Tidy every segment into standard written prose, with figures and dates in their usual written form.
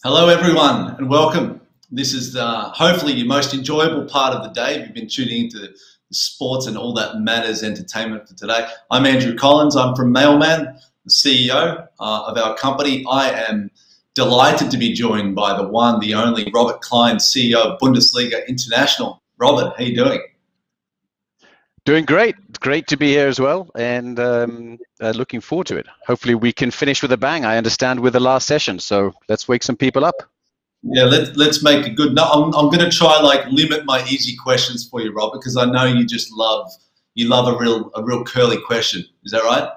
Hello everyone and welcome. This is hopefully your most enjoyable part of the day. You've been tuning into the sports and all that matters entertainment for today. I'm Andrew Collins. I'm from Mailman, the CEO of our company. I am delighted to be joined by the one, the only Robert Klein, CEO of Bundesliga International. Robert, how you doing? Doing great. It's great to be here as well, and looking forward to it. Hopefully we can finish with a bang. I understand with the last session, so let's wake some people up. Yeah, let's make a good. No, I'm going to try limit my easy questions for you, Robert, because I know you just love a real curly question. Is that right?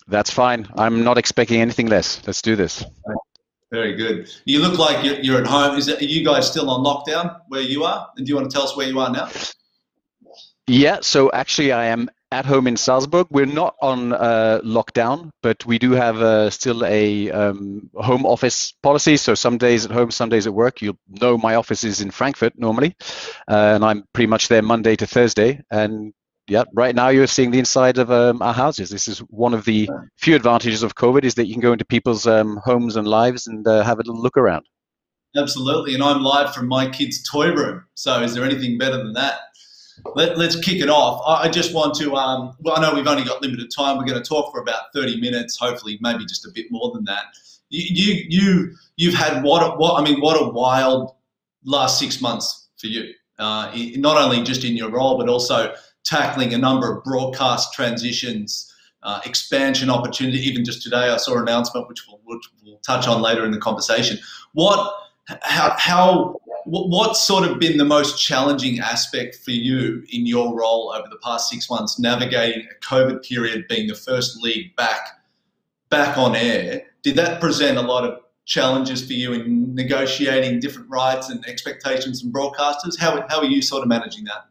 That's fine. I'm not expecting anything less. Let's do this. Very good. You look like you're at home. Are you guys still on lockdown where you are? And do you want to tell us where you are now? Yeah, so actually I am at home in Salzburg. We're not on lockdown, but we do have still a home office policy. So some days at home, some days at work. You know my office is in Frankfurt normally, and I'm pretty much there Monday to Thursday. And yeah, right now you're seeing the inside of our houses. This is one of the few advantages of COVID, is that you can go into people's homes and lives and have a little look around. Absolutely, and I'm live from my kid's toy room. So is there anything better than that? Let's kick it off. I just want to, well, I know we've only got limited time. We're going to talk for about 30 minutes, hopefully maybe just a bit more than that. You've had what a wild last 6 months for you, not only just in your role, but also tackling a number of broadcast transitions, expansion opportunity. Even just today, I saw an announcement, which we'll touch on later in the conversation. What's sort of been the most challenging aspect for you in your role over the past 6 months, navigating a COVID period, being the first league back on air? Did that present a lot of challenges for you in negotiating different rights and expectations from broadcasters? How are you sort of managing that?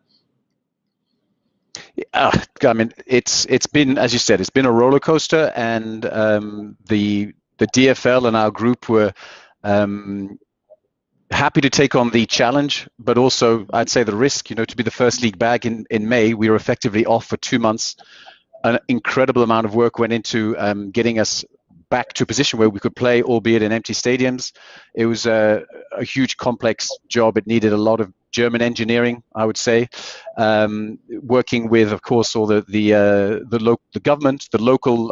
I mean, it's been, as you said, it's been a roller coaster, and the DFL and our group were happy to take on the challenge, but also I'd say the risk, to be the first league back in May. We were effectively off for 2 months. An incredible amount of work went into getting us back to a position where we could play, albeit in empty stadiums. It was a huge, complex job. It needed a lot of German engineering, I would say, working with, of course, all the government, the local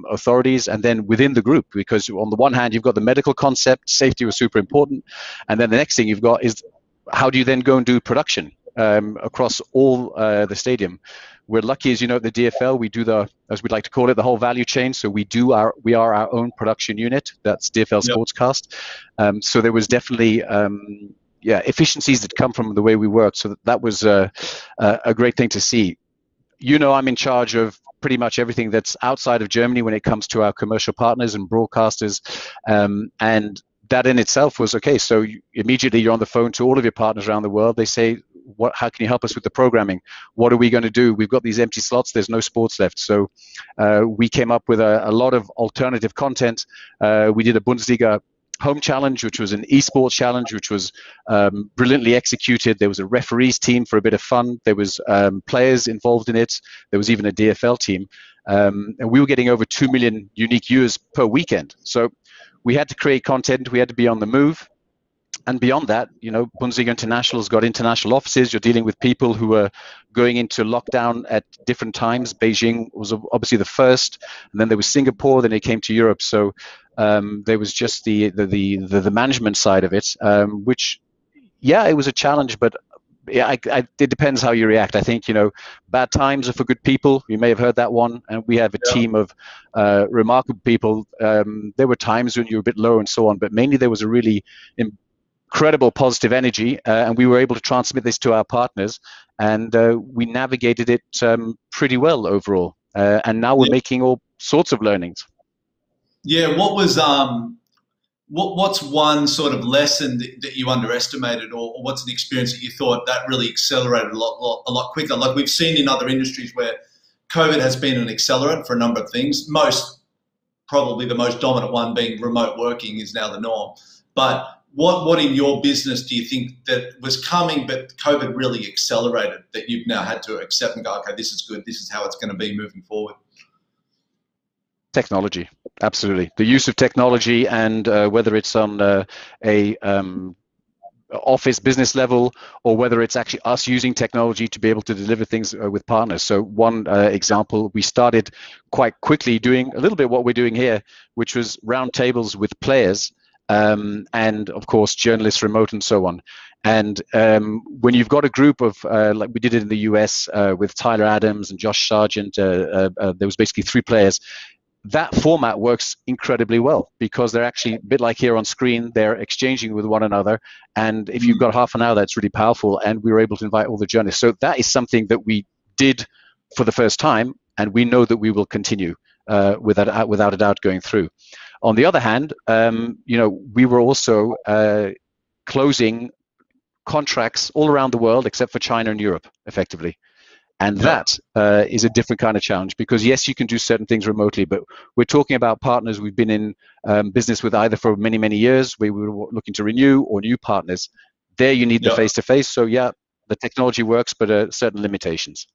authorities, and then within the group, because on the one hand, you've got the medical concept, safety was super important, and then the next thing you've got is how do you then go and do production across all the stadium. We're lucky, as you know, at the DFL, we do as we'd like to call it, the whole value chain. So we are our own production unit. That's DFL Sportscast. So there was definitely efficiencies that come from the way we work. So that was a great thing to see. I'm in charge of pretty much everything that's outside of Germany when it comes to our commercial partners and broadcasters. And that in itself was okay. So immediately you're on the phone to all of your partners around the world. They say, how can you help us with the programming? What are we going to do? We've got these empty slots. There's no sports left. So we came up with a lot of alternative content. We did a Bundesliga home challenge, which was an esports challenge, which was brilliantly executed. There was a referees team for a bit of fun. There was players involved in it. There was even a DFL team. And we were getting over 2 million unique viewers per weekend. So we had to create content. We had to be on the move. And beyond that, Bundesliga International's got international offices. You're dealing with people who are going into lockdown at different times. Beijing was obviously the first, and then there was Singapore. Then they came to Europe. So there was just the management side of it, which, yeah, it was a challenge, but yeah, it depends how you react. I think, bad times are for good people. You may have heard that one. And we have a team of remarkable people. There were times when you were a bit low and so on, but mainly there was a really incredible positive energy, and we were able to transmit this to our partners, and we navigated it pretty well overall. And now we're making all sorts of learnings. Yeah, what was what's one sort of lesson that you underestimated, or what's an experience that you thought that really accelerated a lot quicker? Like we've seen in other industries where COVID has been an accelerant for a number of things. Probably the most dominant one being remote working is now the norm. But what in your business do you think that was coming, but COVID really accelerated, that you've now had to accept and go, okay, this is good, this is how it's going to be moving forward? Technology, absolutely. The use of technology, and whether it's on a office business level, or whether it's actually us using technology to be able to deliver things with partners. So one example, we started quite quickly doing a little bit what we're doing here, which was roundtables with players. And of course, journalists remote and so on. And when you've got a group of, like we did it in the US with Tyler Adams and Josh Sargent, there was basically 3 players. That format works incredibly well because they're actually a bit like here on screen, they're exchanging with one another. And if you've got half an hour, that's really powerful. And we were able to invite all the journalists. So that is something that we did for the first time, and we know that we will continue without a doubt going through. On the other hand, we were also closing contracts all around the world except for China and Europe, effectively. And that is a different kind of challenge, because yes, you can do certain things remotely, but we're talking about partners we've been in business with either for many, many years, we were looking to renew, or new partners. There you need the face-to-face. So yeah, the technology works, but certain limitations.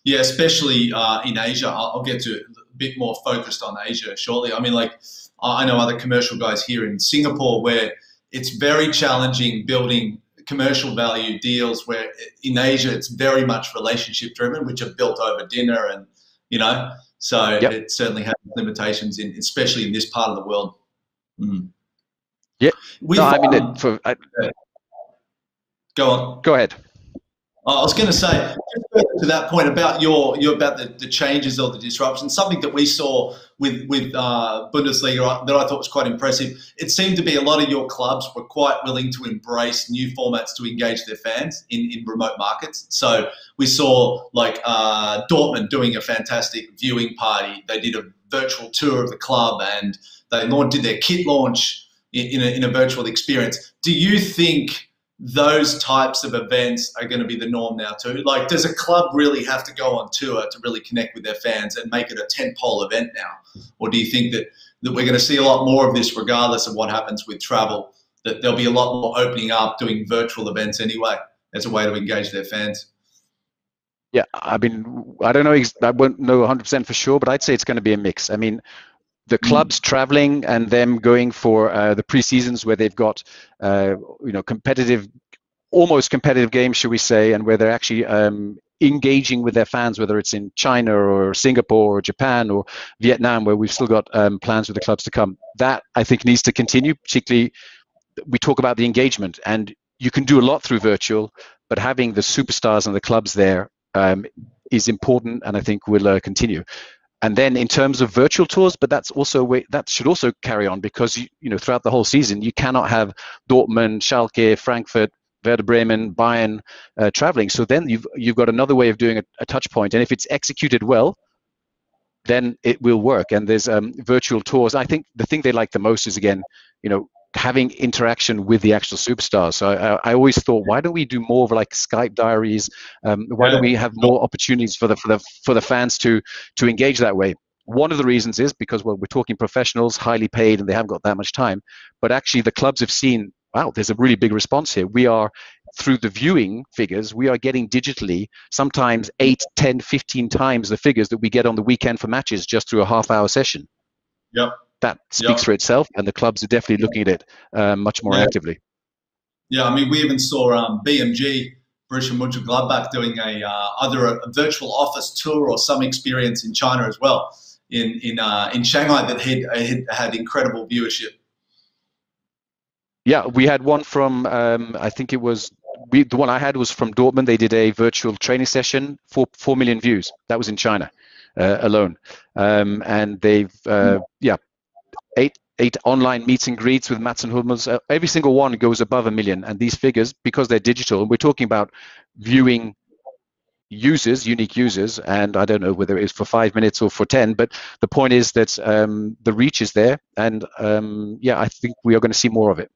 Yeah, especially in Asia. I'll get to a bit more focused on Asia shortly. I mean, like, I know other commercial guys here in Singapore where it's very challenging building commercial value deals, where in Asia it's very much relationship driven, which are built over dinner, and so it certainly has limitations especially in this part of the world. Yeah. Go on. Go ahead. I was going to say, to that point about about the changes or the disruption, something that we saw with Bundesliga that I thought was quite impressive. It seemed to be a lot of your clubs were quite willing to embrace new formats to engage their fans in remote markets. So we saw like Dortmund doing a fantastic viewing party. They did a virtual tour of the club, and they did their kit launch in a virtual experience. Do you think those types of events are going to be the norm now too? Like, does a club really have to go on tour to really connect with their fans and make it a tentpole event now? Or do you think that we're going to see a lot more of this regardless of what happens with travel, that there'll be a lot more opening up, doing virtual events anyway as a way to engage their fans? Yeah, I mean, I don't know, I won't know 100% for sure, but I'd say it's going to be a mix. I mean, the clubs traveling and them going for the pre-seasons where they've got almost competitive games, should we say, and where they're actually engaging with their fans, whether it's in China or Singapore or Japan or Vietnam, where we've still got plans with the clubs to come. That, I think, needs to continue. Particularly, we talk about the engagement, and you can do a lot through virtual, but having the superstars and the clubs there is important, and I think will continue. And then in terms of virtual tours, but that should also carry on, because throughout the whole season you cannot have Dortmund, Schalke, Frankfurt, Werder Bremen, Bayern traveling. So then you've got another way of doing a touch point, and if it's executed well, then it will work. And there's virtual tours. I think the thing they like the most is, again, having interaction with the actual superstars. So I always thought, why don't we do more of like Skype diaries? Why don't we have more opportunities for the fans to engage that way? One of the reasons is because, well, we're talking professionals, highly paid, and they haven't got that much time. But actually, the clubs have seen, wow, there's a really big response here. We are, through the viewing figures, we are getting digitally sometimes 8, 10, 15 times the figures that we get on the weekend for matches just through a half-hour session. Yep. That speaks for itself, and the clubs are definitely looking at it much more actively. Yeah, I mean, we even saw BMG, Borussia Mönchengladbach, doing either a virtual office tour or some experience in China as well, in Shanghai, that had incredible viewership. Yeah, we had one from, I think it was, the one I had was from Dortmund. They did a virtual training session, 4 million views. That was in China alone. And they've, eight online meets and greets with Mats and Hummels. Every single one goes above 1 million. And these figures, because they're digital, and we're talking about viewing users, unique users, and I don't know whether it is for 5 minutes or for 10, but the point is that the reach is there. And I think we are going to see more of it.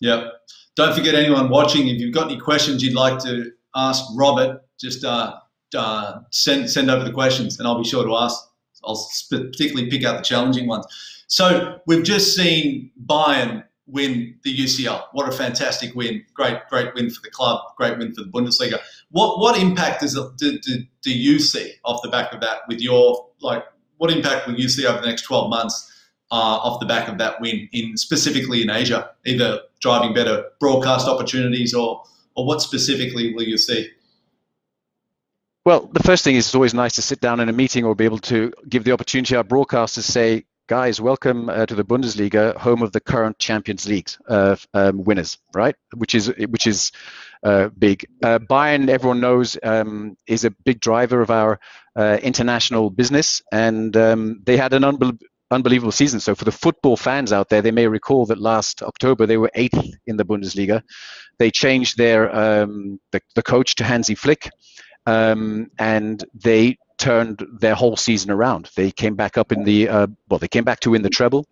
Yeah. Don't forget, anyone watching, if you've got any questions you'd like to ask Robert, just send over the questions and I'll be sure to ask. I'll particularly pick out the challenging ones. So we've just seen Bayern win the UCL. What a fantastic win. Great win for the club. Great win for the Bundesliga. What impact do you see off the back of that with your, what impact will you see over the next 12 months off the back of that win, specifically in Asia, either driving better broadcast opportunities or what specifically will you see? Well, the first thing is it's always nice to sit down in a meeting or be able to give the opportunity to our broadcasters to say, guys, welcome to the Bundesliga, home of the current Champions League winners, right? Which is big. Bayern, everyone knows, is a big driver of our international business, and they had an unbelievable season. So for the football fans out there, they may recall that last October they were 8th in the Bundesliga. They changed their the coach to Hansi Flick. And they turned their whole season around. They came back up in the they came back to win the treble,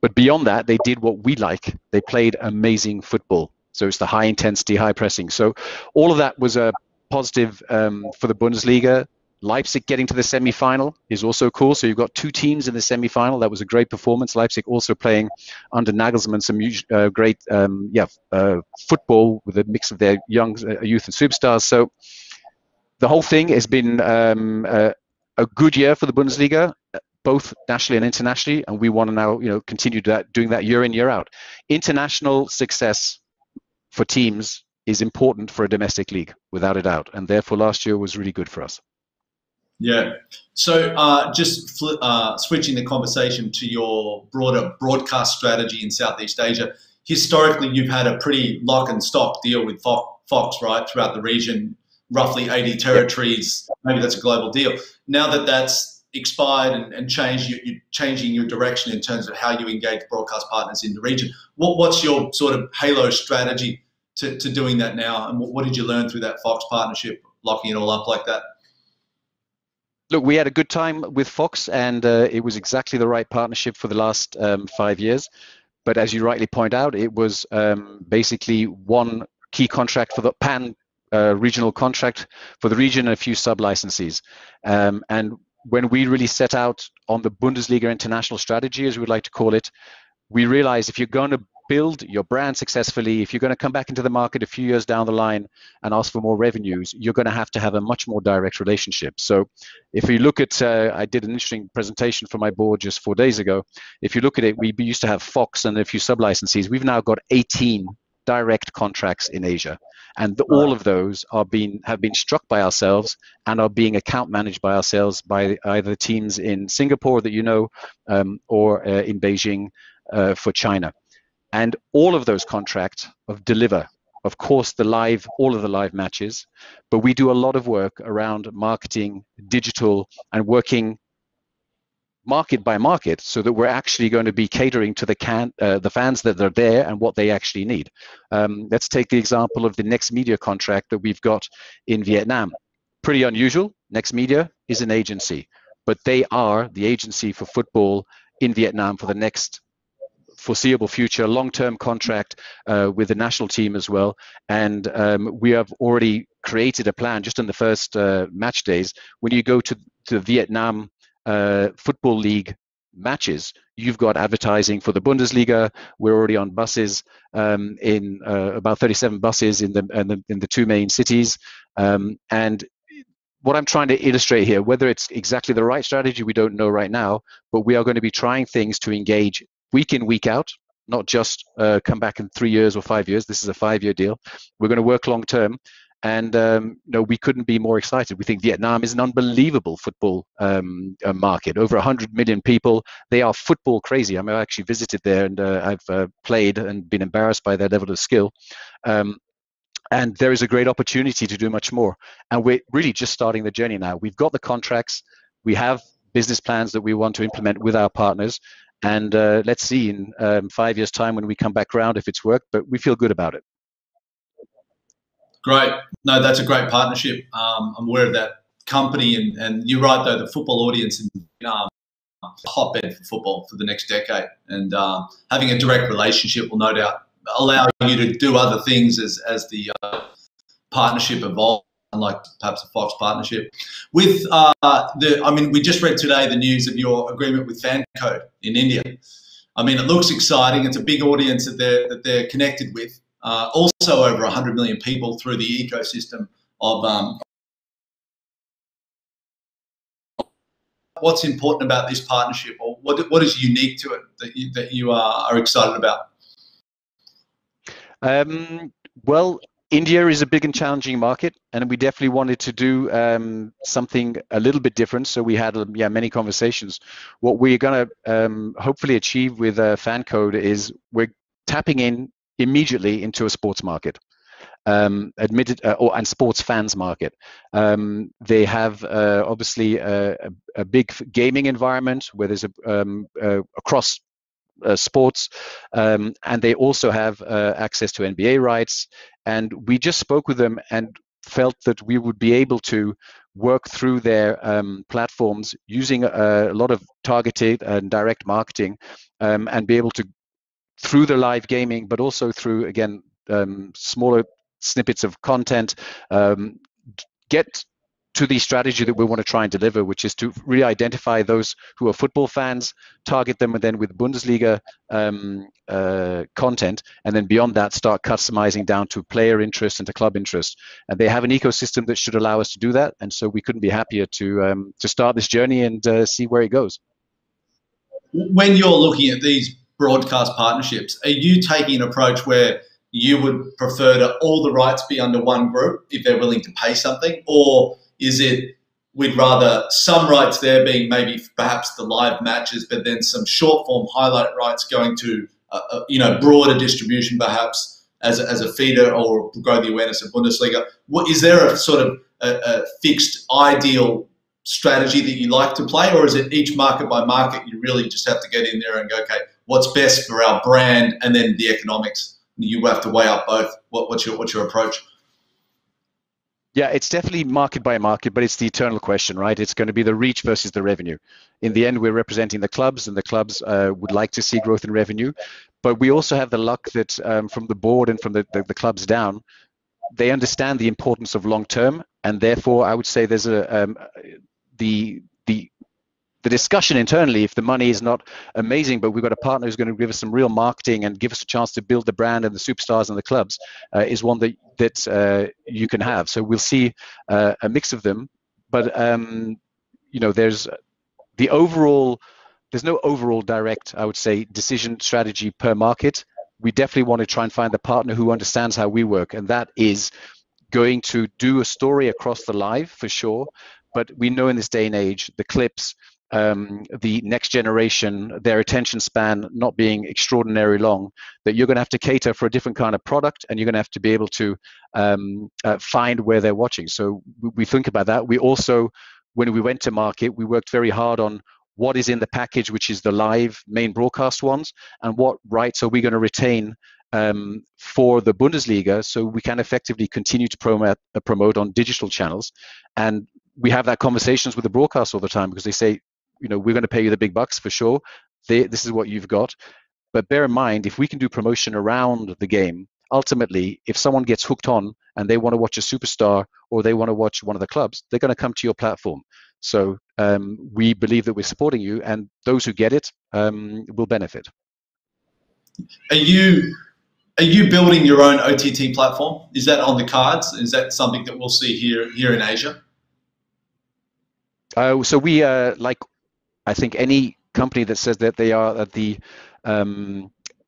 but beyond that, they did what we like. They played amazing football. So it's the high intensity, high pressing. So all of that was a positive for the Bundesliga. Leipzig getting to the semi-final is also cool. So you've got 2 teams in the semi-final. That was a great performance. Leipzig also playing under Nagelsmann some great football with a mix of their young youth and superstars. So the whole thing has been a good year for the Bundesliga, both nationally and internationally, and we want to now, continue doing that year in, year out. International success for teams is important for a domestic league, without a doubt, and therefore last year was really good for us. Yeah. So just switching the conversation to your broader broadcast strategy in Southeast Asia. Historically, you've had a pretty lock and stock deal with Fox, right, throughout the region. Roughly 80 territories, maybe that's a global deal. Now that that's expired and changed, you're changing your direction in terms of how you engage broadcast partners in the region. What's your sort of halo strategy to doing that now? And what did you learn through that Fox partnership, locking it all up like that? Look, we had a good time with Fox, and it was exactly the right partnership for the last 5 years. But as you rightly point out, it was basically one key contract for the regional contract for the region and a few sub-licensees. And when we really set out on the Bundesliga international strategy, as we would like to call it, we realized if you're going to build your brand successfully, if you're going to come back into the market a few years down the line and ask for more revenues, you're going to have a much more direct relationship. So if you look at, I did an interesting presentation for my board just 4 days ago. If you look at it, we used to have Fox and a few sub-licensees. We've now got 18 direct contracts in Asia. And all of those have been struck by ourselves and are being account managed by ourselves by either teams in Singapore that or in Beijing for China. And all of those contracts deliver, of course, all of the live matches, but we do a lot of work around marketing, digital, and working market by market so that we're actually going to be catering to the fans that are there and what they actually need. Let's take the example of the Next Media contract that we've got in Vietnam. Pretty unusual. Next Media is an agency, but they are the agency for football in Vietnam for the next foreseeable future, long-term contract with the national team as well. And we have already created a plan just in the first match days. When you go to Vietnam Football League matches, you've got advertising for the Bundesliga. We're already on buses in about 37 buses in the two main cities. And what I'm trying to illustrate here, whether it's exactly the right strategy, we don't know right now, but we are going to be trying things to engage week in, week out, not just come back in 3 years or 5 years. This is a 5-year deal. We're going to work long term. And we couldn't be more excited. We think Vietnam is an unbelievable football market. Over 100 million people. They are football crazy. I mean, I actually visited there, and I've played and been embarrassed by their level of skill. And there is a great opportunity to do much more. And we're really just starting the journey now. We've got the contracts. We have business plans that we want to implement with our partners. And let's see in 5 years' time when we come back around if it's worked. But we feel good about it. Great. No, that's a great partnership. I'm aware of that company. And you're right, though, the football audience in Vietnam a hotbed for football for the next decade. And having a direct relationship will no doubt allow you to do other things as the partnership evolves, unlike perhaps a Fox partnership. With we just read today the news of your agreement with Fanco in India. I mean, it looks exciting. It's a big audience that they're connected with. Also over 100 million people through the ecosystem of what's important about this partnership, or what is unique to it that you are excited about? Well, India is a big and challenging market, and we definitely wanted to do something a little bit different. So we had many conversations. What we're going to hopefully achieve with Fanco is we're tapping in immediately into a sports market, and sports fans market. They have obviously a big gaming environment where there's across sports, and they also have access to NBA rights. And we just spoke with them and felt that we would be able to work through their platforms using a lot of targeted and direct marketing, and be able to, through the live gaming, but also through, again, smaller snippets of content, get to the strategy that we want to try and deliver, which is to really identify those who are football fans, target them, and then with Bundesliga content, and then beyond that, start customizing down to player interest and to club interest. And they have an ecosystem that should allow us to do that. And so we couldn't be happier to start this journey and see where it goes. When you're looking at these broadcast partnerships, are you taking an approach where you would prefer to all the rights be under one group if they're willing to pay something, or is it we'd rather some rights there being maybe perhaps the live matches, but then some short form highlight rights going to broader distribution perhaps as a feeder or grow the awareness of Bundesliga? Is there a sort of a fixed ideal strategy that you like to play, or is it each market by market you really just have to get in there and go, okay, what's best for our brand, and then the economics? You have to weigh up both. What's your approach? Yeah, it's definitely market by market, but it's the eternal question, right? It's going to be the reach versus the revenue. In the end, we're representing the clubs, and the clubs would like to see growth in revenue. But we also have the luck that from the board and from the clubs down, they understand the importance of long term, and therefore I would say there's the discussion internally, if the money is not amazing, but we've got a partner who's going to give us some real marketing and give us a chance to build the brand and the superstars and the clubs, is one that you can have. So we'll see a mix of them, but there's no overall direct, I would say, decision strategy per market. We definitely want to try and find the partner who understands how we work, and that is going to do a story across the live for sure. But we know in this day and age, the clips, the next generation, their attention span not being extraordinarily long, that you're going to have to cater for a different kind of product, and you're going to have to be able to find where they're watching. So we think about that. We also, when we went to market, we worked very hard on what is in the package, which is the live main broadcast ones, and what rights are we going to retain for the Bundesliga, so we can effectively continue to promote on digital channels. And we have that conversations with the broadcast all the time, because they say, we're going to pay you the big bucks for sure. This is what you've got. But bear in mind, if we can do promotion around the game, ultimately, if someone gets hooked on and they want to watch a superstar or they want to watch one of the clubs, they're going to come to your platform. So we believe that we're supporting you, and those who get it will benefit. Are you building your own OTT platform? Is that on the cards? Is that something that we'll see here in Asia? So we, like I think any company that says that they are at the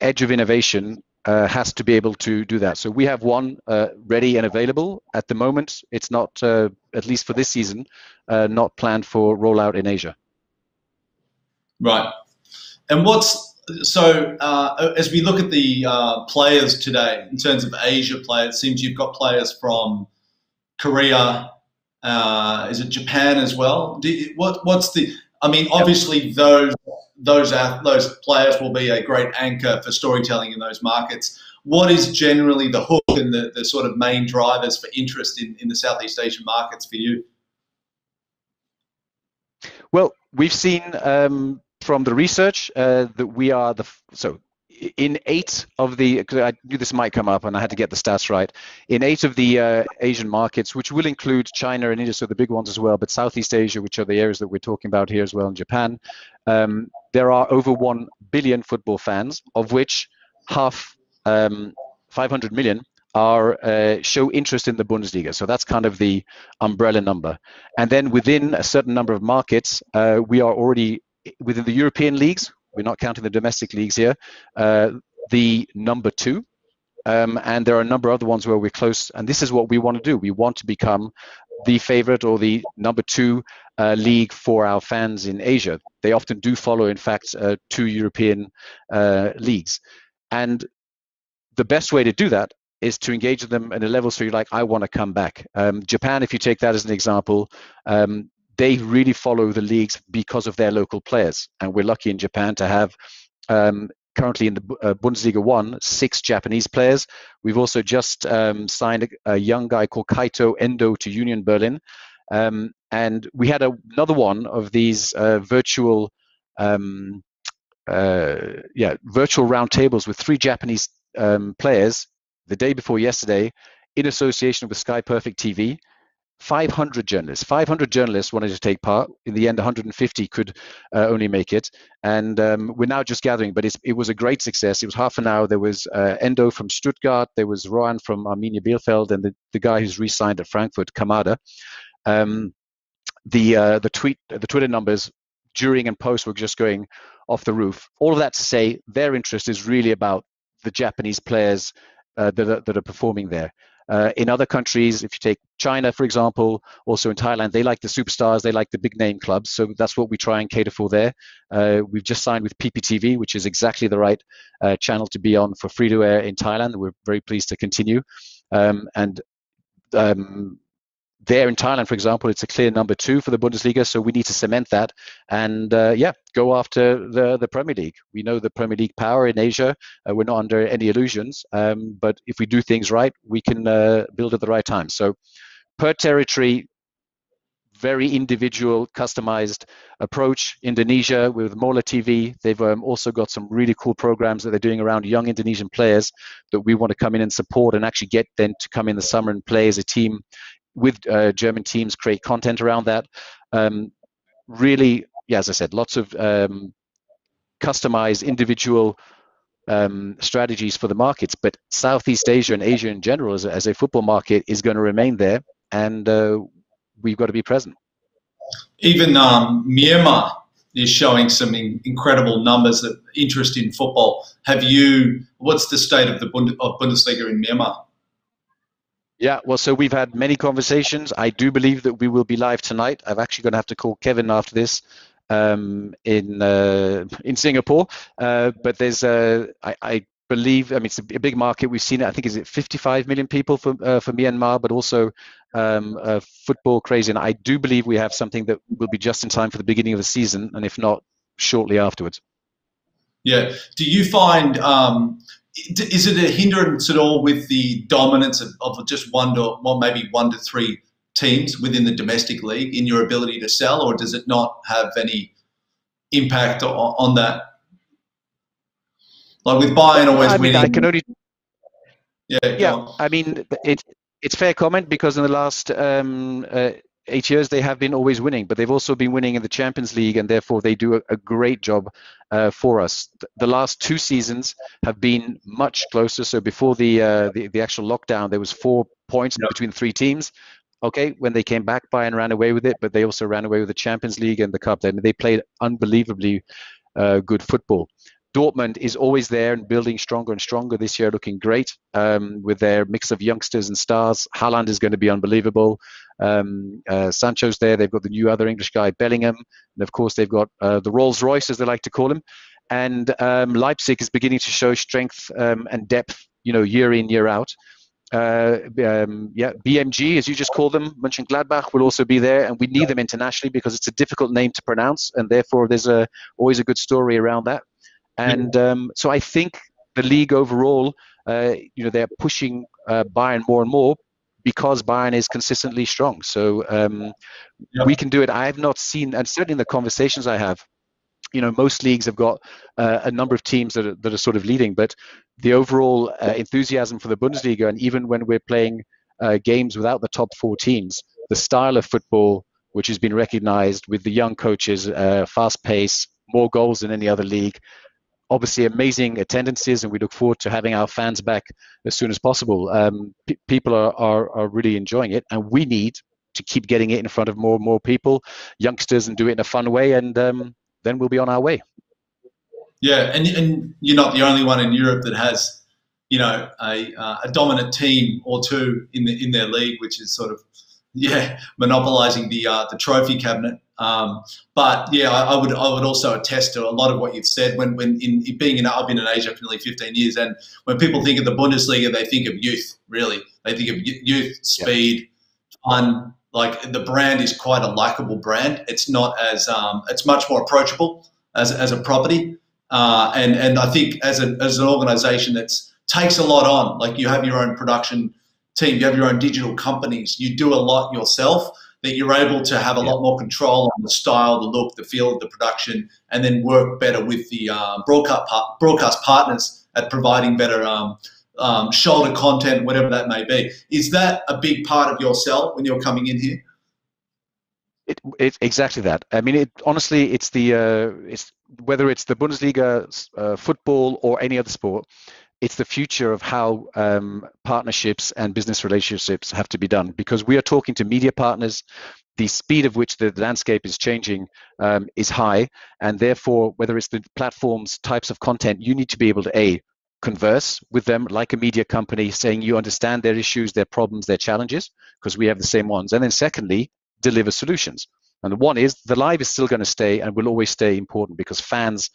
edge of innovation has to be able to do that. So we have one ready and available at the moment. It's not, at least for this season, not planned for rollout in Asia. Right. And as we look at the players today, in terms of Asia players, it seems you've got players from Korea, is it Japan as well? Obviously those players will be a great anchor for storytelling in those markets. What is generally the hook and the sort of main drivers for interest in the Southeast Asian markets for you? Well, we've seen from the research that we are in 8 of the, because I knew this might come up and I had to get the stats right, in 8 of the Asian markets, which will include China and India, so the big ones as well, but Southeast Asia, which are the areas that we're talking about here as well, in Japan, there are over 1 billion football fans, of which half, 500 million, show interest in the Bundesliga. So that's kind of the umbrella number. And then within a certain number of markets, we are already within the European leagues. We're not counting the domestic leagues here. The number 2, and there are a number of other ones where we're close. And this is what we want to do. We want to become the favorite or the number 2 league for our fans in Asia. They often do follow, in fact, 2 European leagues. And the best way to do that is to engage with them at a level so you're like, I want to come back. Japan, if you take that as an example, they really follow the leagues because of their local players. And we're lucky in Japan to have currently in the Bundesliga 1, 6 Japanese players. We've also just signed a young guy called Kaito Endo to Union Berlin. And we had another one of these virtual roundtables with 3 Japanese players the day before yesterday in association with Sky Perfect TV. 500 journalists wanted to take part. In the end, 150 could only make it. And we're now just gathering, but it was a great success. It was half an hour. There was Endo from Stuttgart, there was Rohan from Arminia Bielefeld, and the guy who's re-signed at Frankfurt, Kamada. The Twitter numbers during and post were just going off the roof. All of that to say, their interest is really about the Japanese players that are performing there. In other countries, if you take China, for example, also in Thailand, they like the superstars, they like the big name clubs. So that's what we try and cater for there. We've just signed with PPTV, which is exactly the right channel to be on for free-to-air in Thailand. We're very pleased to continue. There in Thailand, for example, it's a clear number 2 for the Bundesliga, so we need to cement that and go after the Premier League. We know the Premier League power in Asia. We're not under any illusions, but if we do things right, we can build at the right time. So per territory, very individual, customized approach. Indonesia with Mola TV, they've also got some really cool programs that they're doing around young Indonesian players that we want to come in and support and actually get them to come in the summer and play as a team with German teams, create content around that. Really, as I said, lots of customized individual strategies for the markets, but Southeast Asia and Asia in general as a football market is going to remain there, and we've got to be present. Even Myanmar is showing some incredible numbers of interest in football. What's the state of the Bundesliga in Myanmar? Yeah, well, so we've had many conversations. I do believe that we will be live tonight. I'm actually going to have to call Kevin after this in Singapore. But there's, I believe, it's a big market. We've seen it. I think is it 55 million people for Myanmar, but also football crazy. And I do believe we have something that will be just in time for the beginning of the season, and if not, shortly afterwards. Yeah. Do you find? Is it a hindrance at all with the dominance of just maybe 1 to 3 teams within the domestic league in your ability to sell, or does it not have any impact on that? Like with Bayern always I mean, I can winning. only Yeah, go Yeah, on. I mean, it's fair comment because in the last 8 years they have been always winning, but they've also been winning in the Champions League, and therefore they do a great job for us. The last 2 seasons have been much closer. So before the actual lockdown, there was 4 points Yep. between the three teams. Okay, when they came back, Bayern ran away with it, but they also ran away with the Champions League and the Cup. They played unbelievably good football. Dortmund is always there and building stronger and stronger this year, looking great with their mix of youngsters and stars. Haaland is going to be unbelievable. Sancho's there. They've got the new other English guy, Bellingham. And of course, they've got the Rolls Royce, as they like to call him. And Leipzig is beginning to show strength and depth, year in, year out. BMG, as you just call them, Mönchengladbach, will also be there, and we need them internationally because it's a difficult name to pronounce, and therefore there's always a good story around that. And so I think the league overall, they're pushing Bayern more and more because Bayern is consistently strong. So we can do it. I have not seen, and certainly in the conversations I have, most leagues have got a number of teams that are sort of leading, but the overall enthusiasm for the Bundesliga, and even when we're playing games without the top 4 teams, the style of football, which has been recognized with the young coaches, fast pace, more goals than any other league, obviously amazing attendances, and we look forward to having our fans back as soon as possible. People are really enjoying it, and we need to keep getting it in front of more and more people, youngsters, and do it in a fun way, and then we'll be on our way. Yeah, and you're not the only one in Europe that has, a dominant team or two in their league, which is sort of, monopolising the trophy cabinet. But yeah, I would also attest to a lot of what you've said. When I've been in Asia for nearly 15 years, and when people think of the Bundesliga, they think of youth. Really, they think of youth, speed, fun. Like the brand is quite a likable brand. It's not as it's much more approachable as a property. And I think as an organisation that takes a lot on, like you have your own production team, you have your own digital companies, you do a lot yourself, that you're able to have a lot more control on the style, the look, the feel of the production, and then work better with the broadcast partners at providing better shoulder content, whatever that may be. Is that a big part of your sell when you're coming in here? It's exactly that. I mean, honestly, it's whether it's the Bundesliga football or any other sport, it's the future of how partnerships and business relationships have to be done, because we are talking to media partners. The speed of which the landscape is changing is high, and therefore, whether it's the platforms, types of content, you need to be able to converse with them like a media company, saying you understand their issues, their problems, their challenges, because we have the same ones. And then secondly, deliver solutions. And the one is the live is still going to stay and will always stay important, because fans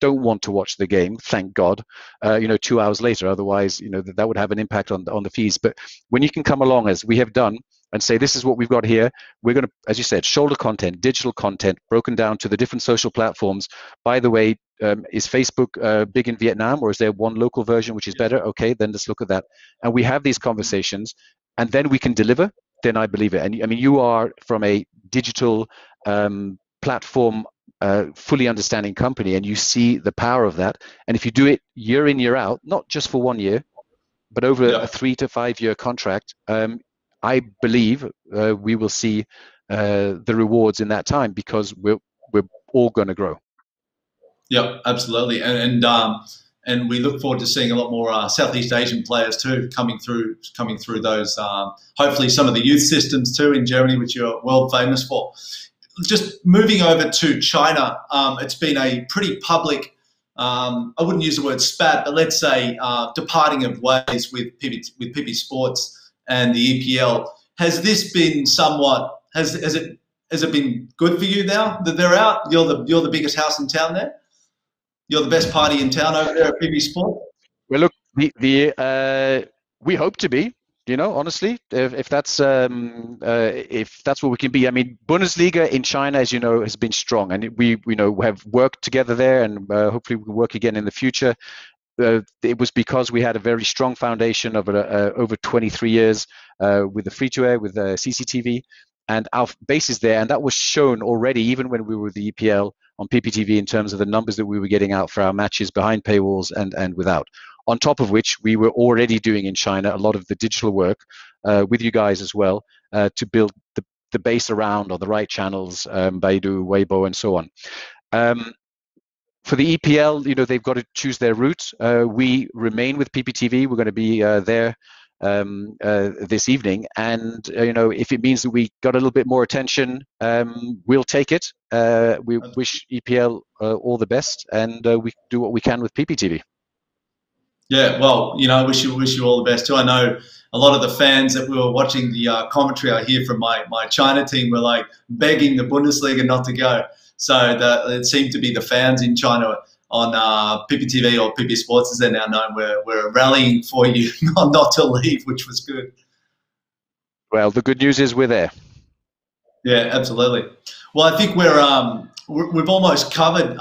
don't want to watch the game, thank God, 2 hours later. Otherwise, that would have an impact on the fees. But when you can come along, as we have done, and say, this is what we've got here, we're going to, as you said, shoulder content, digital content, broken down to the different social platforms. By the way, is Facebook big in Vietnam, or is there one local version which is better? Okay, then let's look at that. And we have these conversations, and then we can deliver. Then I believe it. And I mean, you are from a digital platform fully understanding company, and you see the power of that. And if you do it year in, year out, not just for 1 year, but over a 3 to 5 year contract, I believe we will see the rewards in that time, because we're all going to grow. Yeah, absolutely, and we look forward to seeing a lot more Southeast Asian players too coming through those. Hopefully, some of the youth systems too in Germany, which you're world famous for. Just moving over to China, it's been a pretty public. I wouldn't use the word spat, but let's say departing of ways with PP Sports and the EPL. Has this been somewhat? Has it been good for you now that they're out? You're the biggest house in town there. You're the best party in town over there at PP Sport. Well, look, we hope to be. Honestly, if that's what we can be. I mean, Bundesliga in China, as you know, has been strong, and we have worked together there, and hopefully we'll work again in the future. It was because we had a very strong foundation of over 23 years with the free-to-air, with CCTV, and our base is there, and that was shown already even when we were with the EPL on PPTV in terms of the numbers that we were getting out for our matches behind paywalls and without. On top of which, we were already doing in China a lot of the digital work with you guys as well to build the base around on the right channels, Baidu, Weibo, and so on. For the EPL, you know, they've got to choose their route. We remain with PPTV. We're going to be there this evening, and you know, if it means that we got a little bit more attention, we'll take it. We wish EPL all the best, and we do what we can with PPTV. Yeah, well, you know, I wish you all the best too. I know a lot of the fans that we were watching the commentary, I hear from my China team, were like begging the Bundesliga not to go. So it seemed to be the fans in China on PPTV, or PP Sports as they're now known, were rallying for you not to leave, which was good. Well, the good news is we're there. Yeah, absolutely. Well, I think we've almost covered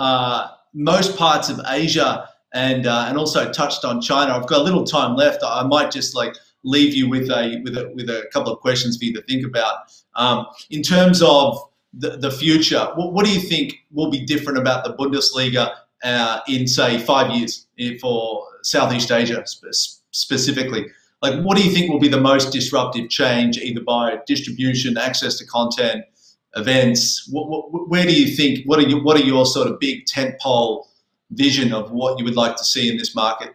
most parts of Asia and also touched on China. I've got a little time left. I might just like leave you with a couple of questions for you to think about. In terms of the future, what do you think will be different about the Bundesliga in, say, 5 years for Southeast Asia specifically? Like, what do you think will be the most disruptive change, either by distribution, access to content, events? Where do you think? What are your sort of big tentpole vision of what you would like to see in this market?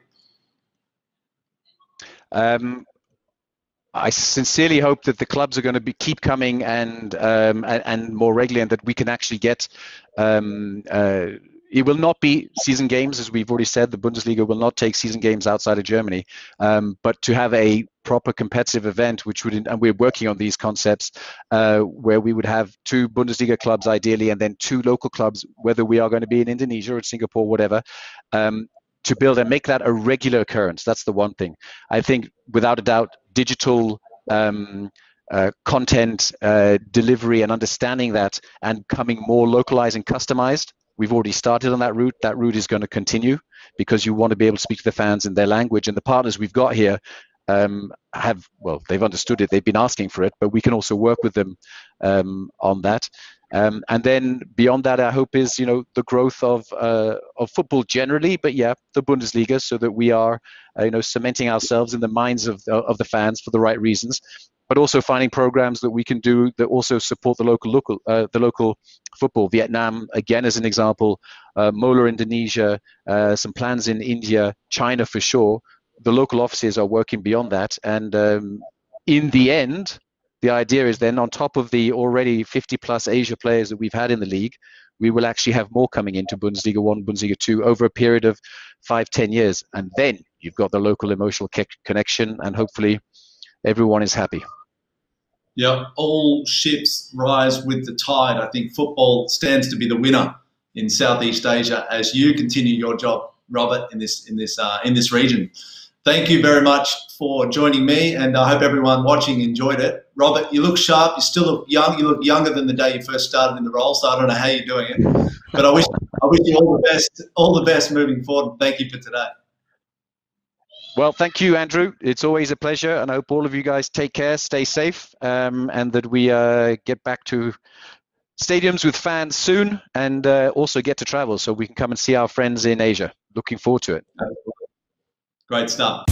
I sincerely hope that the clubs are going to keep coming and more regularly, and that we can actually get. It will not be season games, as we've already said. The Bundesliga will not take season games outside of Germany, but to have a proper competitive event, which would, and we're working on these concepts, where we would have 2 Bundesliga clubs ideally, and then 2 local clubs, whether we are going to be in Indonesia or Singapore, whatever. To build and make that a regular occurrence. That's the one thing. I think, without a doubt, digital content delivery and understanding that, and coming more localized and customized. We've already started on that route. That route is going to continue, because you want to be able to speak to the fans in their language. And the partners we've got here they've understood it. They've been asking for it, but we can also work with them on that. And then beyond that, our hope is, you know, the growth of football generally, but yeah, the Bundesliga, so that we are, you know, cementing ourselves in the minds of the fans for the right reasons, but also finding programs that we can do that also support the local football. Vietnam, again, as an example, Mola, Indonesia, some plans in India, China for sure. The local offices are working beyond that, and in the end, the idea is then, on top of the already 50+ Asia players that we've had in the league, we will actually have more coming into Bundesliga 1, Bundesliga 2 over a period of 5-10 years. And then you've got the local emotional connection, and hopefully everyone is happy. Yeah, all ships rise with the tide. I think football stands to be the winner in Southeast Asia as you continue your job, Robert, in this region. Thank you very much for joining me, and I hope everyone watching enjoyed it. Robert, you look sharp. You still look young. You look younger than the day you first started in the role, so I don't know how you're doing it. But I wish you all the best moving forward. Thank you for today. Well, thank you, Andrew. It's always a pleasure, and I hope all of you guys take care, stay safe, and that we get back to stadiums with fans soon, and also get to travel so we can come and see our friends in Asia. Looking forward to it. Great stuff.